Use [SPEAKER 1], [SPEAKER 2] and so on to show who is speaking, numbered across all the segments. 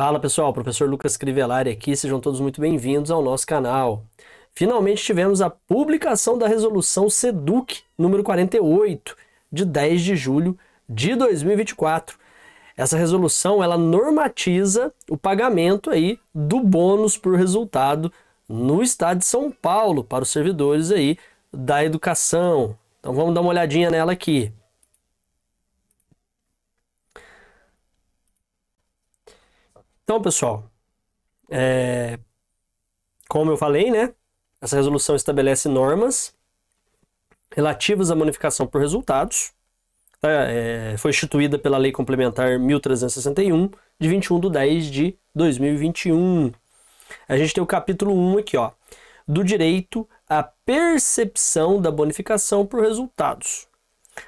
[SPEAKER 1] Fala pessoal, professor Lucas Crivellari aqui, sejam todos muito bem-vindos ao nosso canal. Finalmente tivemos a publicação da resolução SEDUC número 48, de 10 de julho de 2024. Essa resolução, ela normatiza o pagamento aí do bônus por resultado no estado de São Paulo para os servidores aí da educação. Então vamos dar uma olhadinha nela aqui. Então, pessoal, como eu falei, né? Essa resolução estabelece normas relativas à bonificação por resultados. Foi instituída pela Lei Complementar 1361, de 21/10/2021. A gente tem o capítulo 1 aqui, ó, do direito à percepção da bonificação por resultados.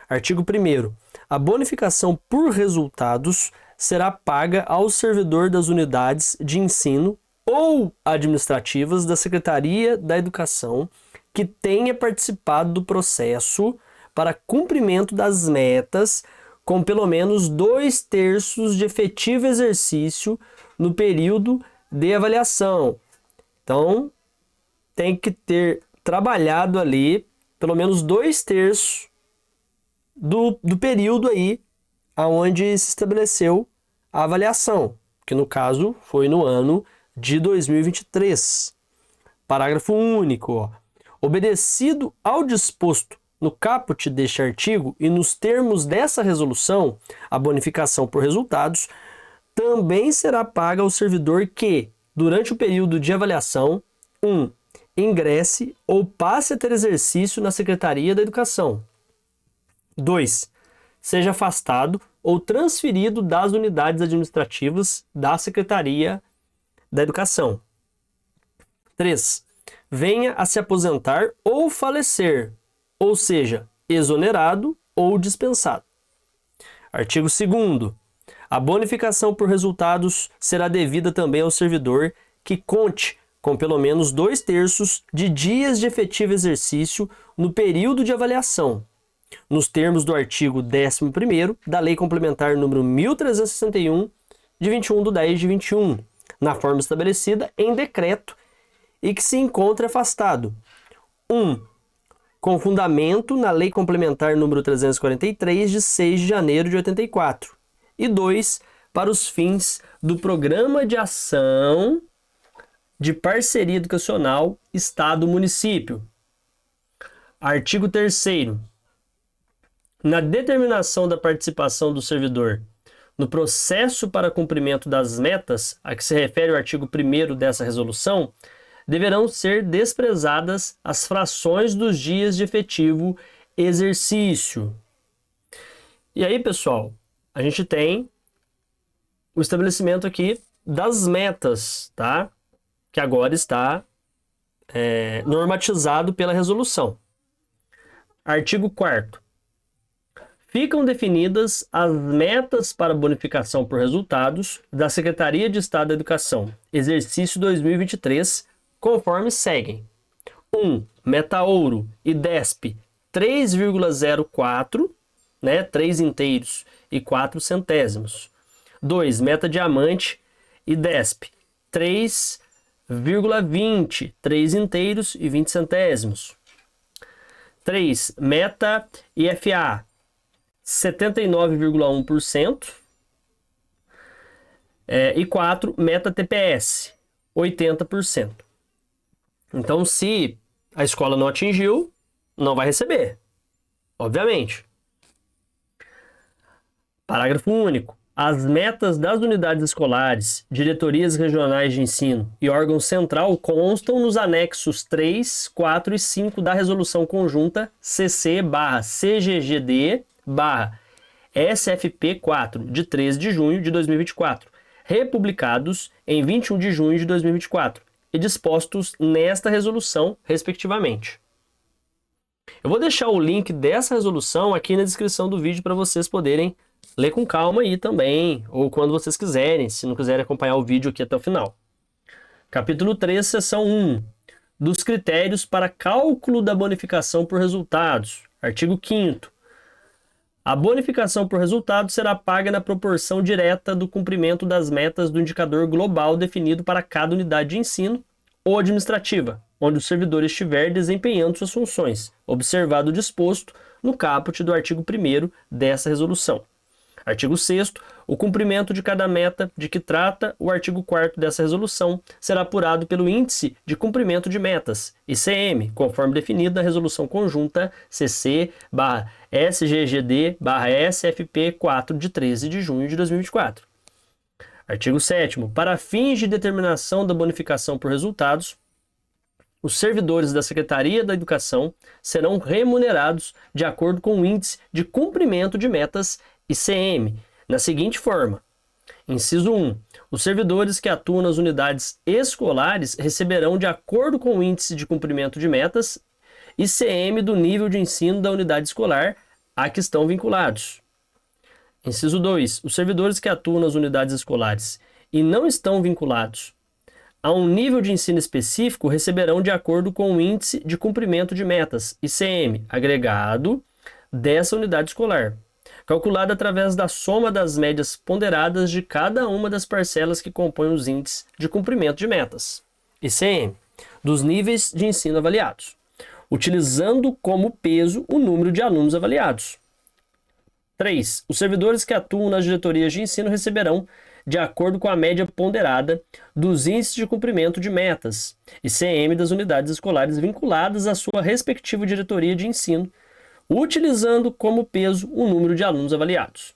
[SPEAKER 1] Artigo 1º. A bonificação por resultados será paga ao servidor das unidades de ensino ou administrativas da Secretaria da Educação que tenha participado do processo para cumprimento das metas com pelo menos 2/3 de efetivo exercício no período de avaliação. Então, tem que ter trabalhado ali pelo menos 2/3 do período aí aonde se estabeleceu a avaliação, que no caso foi no ano de 2023. Parágrafo único, ó. Obedecido ao disposto no caput deste artigo e nos termos dessa resolução, a bonificação por resultados também será paga ao servidor que, durante o período de avaliação, 1. Ingresse ou passe a ter exercício na Secretaria da Educação. 2. Seja afastado ou transferido das unidades administrativas da Secretaria da Educação. 3. Venha a se aposentar ou falecer, ou seja, exonerado ou dispensado. Artigo 2º. A bonificação por resultados será devida também ao servidor que conte com pelo menos 2/3 de dias de efetivo exercício no período de avaliação, nos termos do artigo 11º da Lei Complementar número 1361, de 21/10/21, na forma estabelecida em decreto e que se encontre afastado. 1. Com fundamento na Lei Complementar número 343, de 6 de janeiro de 84. E 2. Para os fins do Programa de Ação de Parceria Educacional Estado-Município. Artigo 3º. Na determinação da participação do servidor no processo para cumprimento das metas a que se refere o artigo 1º dessa resolução, deverão ser desprezadas as frações dos dias de efetivo exercício. E aí, pessoal, a gente tem o estabelecimento aqui das metas, tá? Que agora está normatizado pela resolução. Artigo 4º. Ficam definidas as metas para bonificação por resultados da Secretaria de Estado da Educação, exercício 2023, conforme seguem. 1. Meta ouro, IDESP 3,04, né, 3 inteiros e 4 centésimos. 2. Meta diamante, IDESP 3,20, 3 inteiros e 20 centésimos. 3. Meta IFA 79,1%. E 4. Meta TPS 80%. Então, se a escola não atingiu, não vai receber, obviamente. Parágrafo único. As metas das unidades escolares, diretorias regionais de ensino e órgão central constam nos anexos 3, 4 e 5 da Resolução Conjunta CC/CGGD/SFP4, de 13 de junho de 2024, republicados em 21 de junho de 2024 e dispostos nesta resolução, respectivamente. Eu vou deixar o link dessa resolução aqui na descrição do vídeo para vocês poderem ler com calma aí também, ou quando vocês quiserem, se não quiserem acompanhar o vídeo aqui até o final. Capítulo 3, seção 1. Dos critérios para cálculo da bonificação por resultados. Artigo 5º. A bonificação por resultado será paga na proporção direta do cumprimento das metas do indicador global definido para cada unidade de ensino ou administrativa, onde o servidor estiver desempenhando suas funções, observado o disposto no caput do artigo 1º dessa resolução. Artigo 6º, o cumprimento de cada meta de que trata o artigo 4º dessa resolução será apurado pelo Índice de Cumprimento de Metas, ICM, conforme definido na Resolução Conjunta CC/SGGD/SFP 4 de 13 de junho de 2024. Artigo 7º, para fins de determinação da bonificação por resultados, os servidores da Secretaria da Educação serão remunerados de acordo com o Índice de Cumprimento de Metas ICM, na seguinte forma. Inciso 1. Os servidores que atuam nas unidades escolares receberão, de acordo com o Índice de Cumprimento de Metas ICM, do nível de ensino da unidade escolar a que estão vinculados. Inciso 2. Os servidores que atuam nas unidades escolares e não estão vinculados a um nível de ensino específico receberão de acordo com o Índice de Cumprimento de Metas ICM, agregado dessa unidade escolar, calculado através da soma das médias ponderadas de cada uma das parcelas que compõem os índices de cumprimento de metas, ICM, dos níveis de ensino avaliados, utilizando como peso o número de alunos avaliados. 3. Os servidores que atuam nas diretorias de ensino receberão, de acordo com a média ponderada dos índices de cumprimento de metas, ICM, das unidades escolares vinculadas à sua respectiva diretoria de ensino, utilizando como peso o número de alunos avaliados.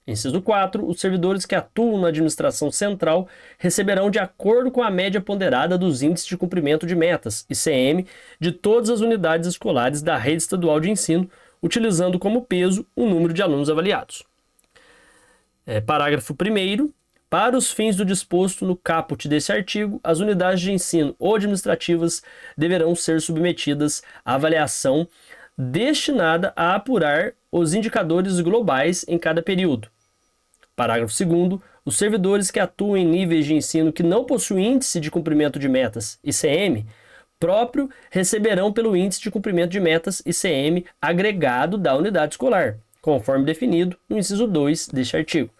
[SPEAKER 1] Inciso 4. Os servidores que atuam na administração central receberão, de acordo com a média ponderada dos índices de cumprimento de metas, ICM, de todas as unidades escolares da rede estadual de ensino, utilizando como peso o número de alunos avaliados. Parágrafo 1º. Para os fins do disposto no caput desse artigo, as unidades de ensino ou administrativas deverão ser submetidas à avaliação destinada a apurar os indicadores globais em cada período. Parágrafo 2º. Os servidores que atuam em níveis de ensino que não possuem índice de cumprimento de metas, ICM, próprio receberão pelo índice de cumprimento de metas, ICM, agregado da unidade escolar, conforme definido no inciso 2 deste artigo.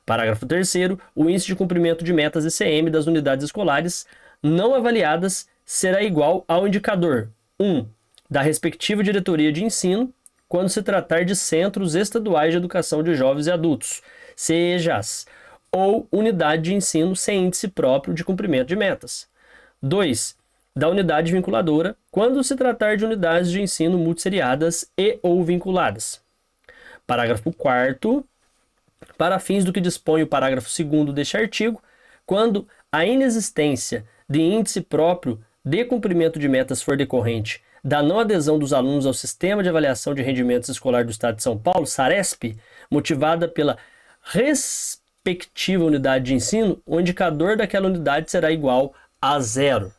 [SPEAKER 1] Parágrafo 3º. O índice de cumprimento de metas ICM das unidades escolares não avaliadas será igual ao indicador 1. Da respectiva diretoria de ensino, quando se tratar de centros estaduais de educação de jovens e adultos, CEJAs, ou unidade de ensino sem índice próprio de cumprimento de metas. 2. Da unidade vinculadora, quando se tratar de unidades de ensino multisseriadas e ou vinculadas. Parágrafo 4º. Para fins do que dispõe o parágrafo 2º deste artigo, quando a inexistência de índice próprio de cumprimento de metas for decorrente da não adesão dos alunos ao Sistema de Avaliação de Rendimentos Escolar do Estado de São Paulo, SARESP, motivada pela respectiva unidade de ensino, o indicador daquela unidade será igual a 0.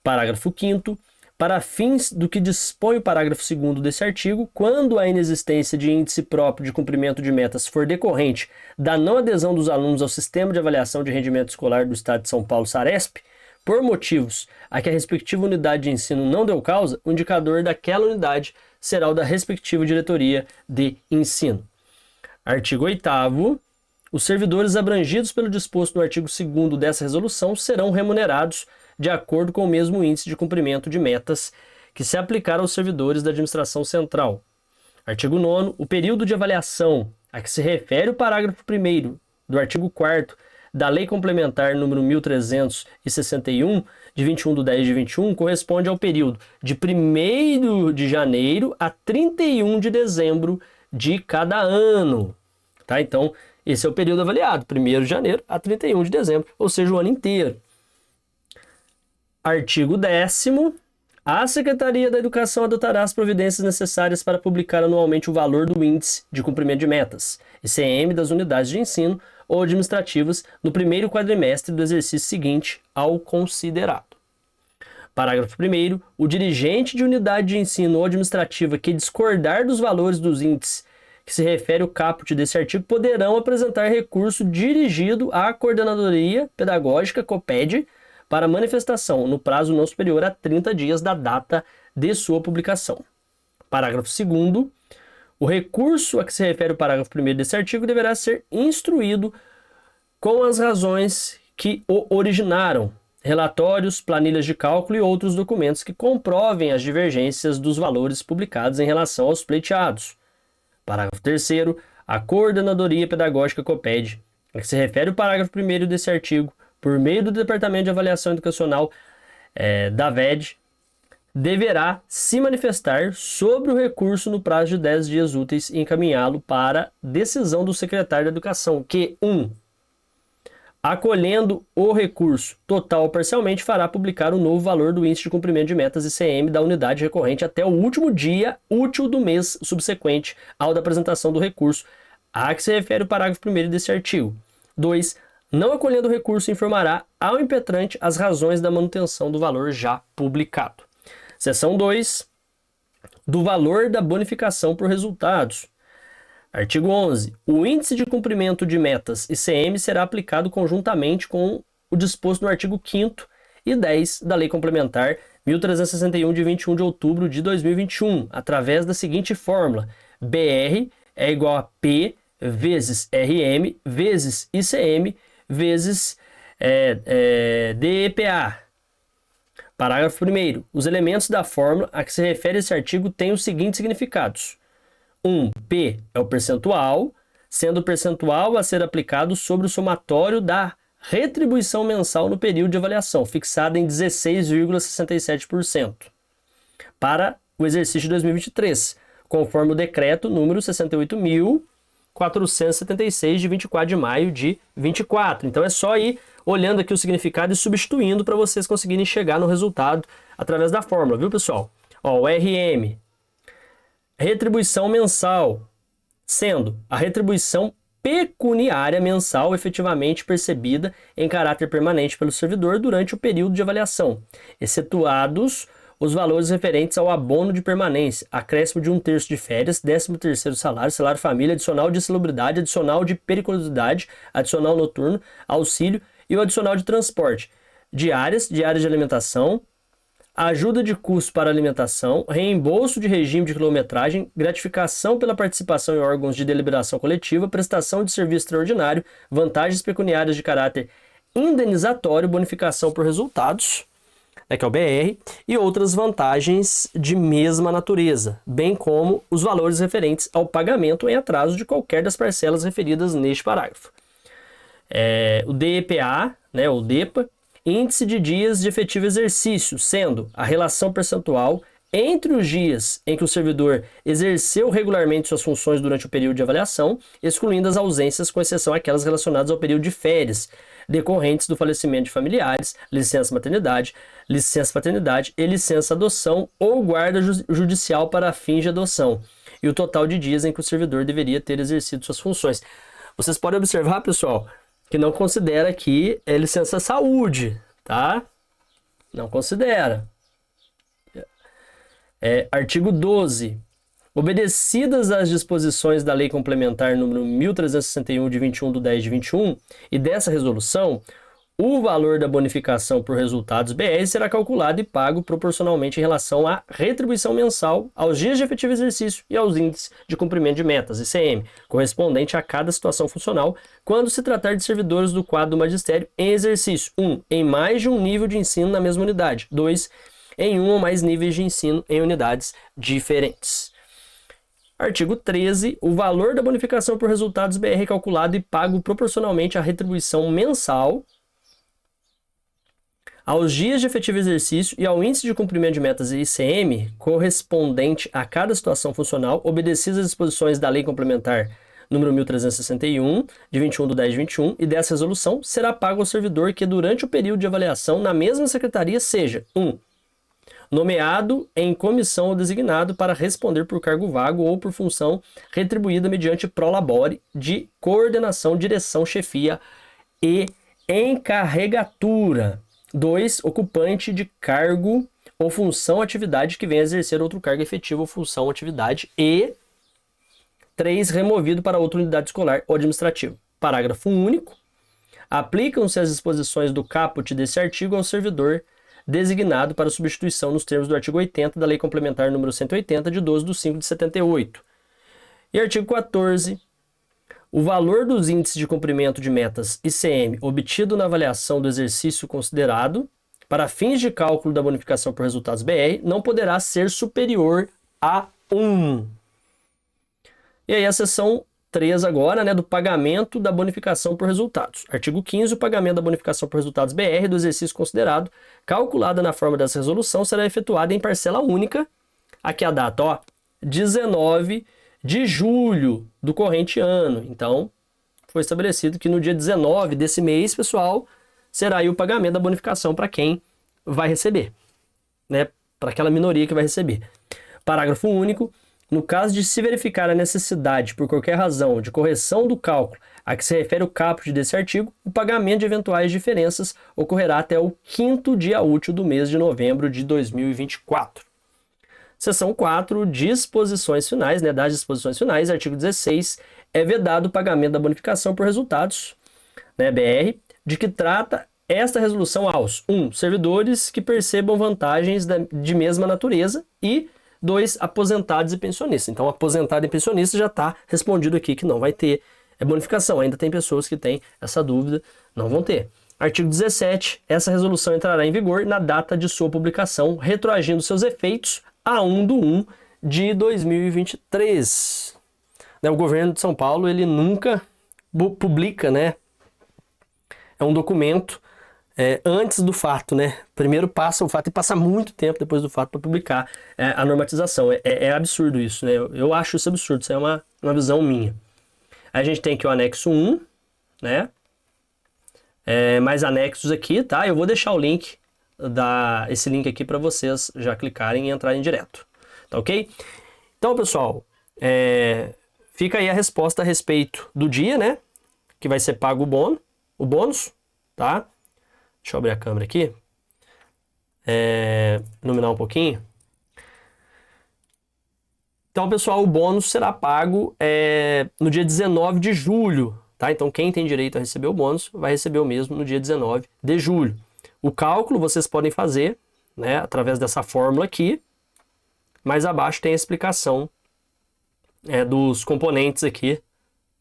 [SPEAKER 1] Parágrafo 5º. Para fins do que dispõe o parágrafo 2º desse artigo, quando a inexistência de índice próprio de cumprimento de metas for decorrente da não adesão dos alunos ao Sistema de Avaliação de Rendimento Escolar do Estado de São Paulo, SARESP, por motivos a que a respectiva unidade de ensino não deu causa, o indicador daquela unidade será o da respectiva diretoria de ensino. Artigo 8º. Os servidores abrangidos pelo disposto no artigo 2º dessa resolução serão remunerados de acordo com o mesmo índice de cumprimento de metas que se aplicar aos servidores da administração central. Artigo 9º. O período de avaliação a que se refere o parágrafo 1º do artigo 4º da Lei Complementar número 1361, de 21/10/21, corresponde ao período de 1º de janeiro a 31 de dezembro de cada ano. Tá? Então, esse é o período avaliado, 1º de janeiro a 31 de dezembro, ou seja, o ano inteiro. Artigo 10º. A Secretaria da Educação adotará as providências necessárias para publicar anualmente o valor do Índice de Cumprimento de Metas, ICM, das unidades de ensino ou administrativas no primeiro quadrimestre do exercício seguinte ao considerado. Parágrafo 1º. O dirigente de unidade de ensino ou administrativa que discordar dos valores dos índices que se refere o caput desse artigo poderão apresentar recurso dirigido à Coordenadoria Pedagógica, COPED, para manifestação no prazo não superior a 30 dias da data de sua publicação. Parágrafo 2º. O recurso a que se refere o parágrafo 1º desse artigo deverá ser instruído com as razões que o originaram, relatórios, planilhas de cálculo e outros documentos que comprovem as divergências dos valores publicados em relação aos pleiteados. Parágrafo 3º. A Coordenadoria Pedagógica COPED, a que se refere o parágrafo 1º desse artigo, por meio do Departamento de Avaliação Educacional da VED, deverá se manifestar sobre o recurso no prazo de 10 dias úteis e encaminhá-lo para decisão do secretário da Educação, que 1. Acolhendo o recurso total ou parcialmente, fará publicar o novo valor do índice de cumprimento de metas ICM da unidade recorrente até o último dia útil do mês subsequente ao da apresentação do recurso a que se refere o parágrafo 1º desse artigo. 2. Não acolhendo o recurso, informará ao impetrante as razões da manutenção do valor já publicado. Seção 2. Do valor da bonificação por resultados. Artigo 11. O índice de cumprimento de metas ICM será aplicado conjuntamente com o disposto no artigo 5º e 10 da Lei Complementar 1361, de 21 de outubro de 2021, através da seguinte fórmula: BR é igual a P vezes RM vezes ICM vezes DEPA. Parágrafo 1º. Os elementos da fórmula a que se refere esse artigo têm os seguintes significados. 1. P é o percentual, sendo o percentual a ser aplicado sobre o somatório da retribuição mensal no período de avaliação, fixada em 16,67%, para o exercício de 2023, conforme o decreto número 68.476, de 24 de maio de 24. Então é só ir olhando aqui o significado e substituindo para vocês conseguirem chegar no resultado através da fórmula, viu, pessoal? Ó, o RM, retribuição mensal, sendo a retribuição pecuniária mensal efetivamente percebida em caráter permanente pelo servidor durante o período de avaliação, excetuados os valores referentes ao abono de permanência, acréscimo de 1/3 de férias, 13º salário, salário família, adicional de insalubridade, adicional de periculosidade, adicional noturno, auxílio e o adicional de transporte, diárias de alimentação, ajuda de custo para alimentação, reembolso de regime de quilometragem, gratificação pela participação em órgãos de deliberação coletiva, prestação de serviço extraordinário, vantagens pecuniárias de caráter indenizatório, bonificação por resultados, que é o BR, e outras vantagens de mesma natureza, bem como os valores referentes ao pagamento em atraso de qualquer das parcelas referidas neste parágrafo. O DEPA, o DEPA, índice de dias de efetivo exercício, sendo a relação percentual entre os dias em que o servidor exerceu regularmente suas funções durante o período de avaliação, excluindo as ausências, com exceção àquelas relacionadas ao período de férias, decorrentes do falecimento de familiares, licença maternidade, licença paternidade e licença adoção ou guarda judicial para fins de adoção, e o total de dias em que o servidor deveria ter exercido suas funções. Vocês podem observar, pessoal, que não considera aqui licença saúde, tá? Não considera. Artigo 12. Obedecidas as disposições da Lei Complementar número 1361, de 21 de 10 de 21, e dessa resolução, o valor da bonificação por resultados BR será calculado e pago proporcionalmente em relação à retribuição mensal, aos dias de efetivo exercício e aos índices de cumprimento de metas, ICM, correspondente a cada situação funcional, quando se tratar de servidores do quadro do magistério em exercício. 1. Em mais de um nível de ensino na mesma unidade. 2. Em um ou mais níveis de ensino em unidades diferentes. Artigo 13. O valor da bonificação por resultados BR é calculado e pago proporcionalmente à retribuição mensal, aos dias de efetivo exercício e ao índice de cumprimento de metas ICM correspondente a cada situação funcional, obedecidas as disposições da Lei Complementar número 1361, de 21 de 10 de 21, e dessa resolução será pago ao servidor que, durante o período de avaliação na mesma secretaria, seja 1. Nomeado em comissão ou designado para responder por cargo vago ou por função retribuída mediante prolabore de coordenação, direção, chefia e encarregatura. 2. Ocupante de cargo ou função atividade que venha a exercer outro cargo efetivo ou função atividade. E 3. Removido para outra unidade escolar ou administrativa. Parágrafo único. Aplicam-se as disposições do caput desse artigo ao servidor designado para substituição nos termos do artigo 80 da Lei Complementar número 180, de 12 de 5 de 78. E artigo 14. O valor dos índices de cumprimento de metas ICM obtido na avaliação do exercício considerado para fins de cálculo da bonificação por resultados BR não poderá ser superior a 1. E aí a seção 3 agora, né, do pagamento da bonificação por resultados. Artigo 15. O pagamento da bonificação por resultados BR do exercício considerado, calculada na forma dessa resolução, será efetuada em parcela única. Aqui a data, ó, 19 de julho do corrente ano. Então, foi estabelecido que no dia 19 desse mês, pessoal, será aí o pagamento da bonificação para quem vai receber, né? Para aquela minoria que vai receber. Parágrafo único. No caso de se verificar a necessidade, por qualquer razão, de correção do cálculo a que se refere o caput desse artigo, o pagamento de eventuais diferenças ocorrerá até o 5º dia útil do mês de novembro de 2024. Seção 4, disposições finais, né, das disposições finais, artigo 16, é vedado o pagamento da bonificação por resultados, né, BR, de que trata esta resolução aos 1. Servidores que percebam vantagens de mesma natureza e 2. Aposentados e pensionistas. Então, aposentado e pensionista já está respondido aqui que não vai ter bonificação. Ainda tem pessoas que têm essa dúvida, não vão ter. Artigo 17, essa resolução entrará em vigor na data de sua publicação, retroagindo seus efeitos a 1/1 de 2023. O governo de São Paulo, ele nunca publica, né? É um documento antes do fato, né? Primeiro passa o fato e passa muito tempo depois do fato para publicar a normatização. É absurdo isso, né? Eu acho isso absurdo, isso é uma visão minha. A gente tem aqui o anexo 1, né? Mais anexos aqui, tá? Eu vou deixar o link, esse link aqui para vocês já clicarem e entrarem direto, tá ok? Então, pessoal, fica aí a resposta a respeito do dia, né? Que vai ser pago o bônus, tá? Deixa eu abrir a câmera aqui. Iluminar um pouquinho. Então, pessoal, o bônus será pago no dia 19 de julho, tá? Então, quem tem direito a receber o bônus vai receber o mesmo no dia 19 de julho. O cálculo vocês podem fazer, né, através dessa fórmula aqui. Mais abaixo tem a explicação dos componentes aqui,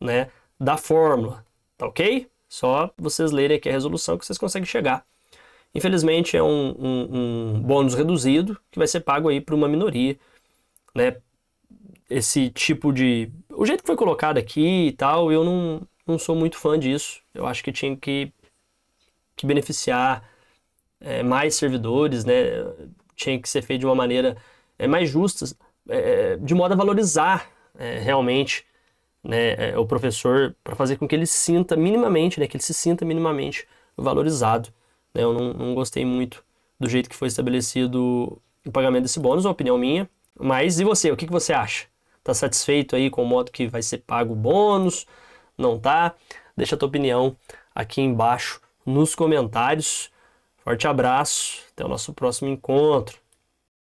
[SPEAKER 1] né, da fórmula, tá ok? Só vocês lerem aqui a resolução que vocês conseguem chegar. Infelizmente é um bônus reduzido que vai ser pago aí para uma minoria, né? Esse tipo de... O jeito que foi colocado aqui e tal, eu não sou muito fã disso. Eu acho que tinha que beneficiar mais servidores, né? Tinha que ser feito de uma maneira mais justa, de modo a valorizar realmente, né, o professor, para fazer com que ele sinta minimamente, né, que ele se sinta minimamente valorizado. Né? Eu não gostei muito do jeito que foi estabelecido o pagamento desse bônus, é uma opinião minha. Mas e você, o que você acha? Tá satisfeito aí com o modo que vai ser pago o bônus? Não tá? Deixa a tua opinião aqui embaixo nos comentários. Forte abraço, até o nosso próximo encontro.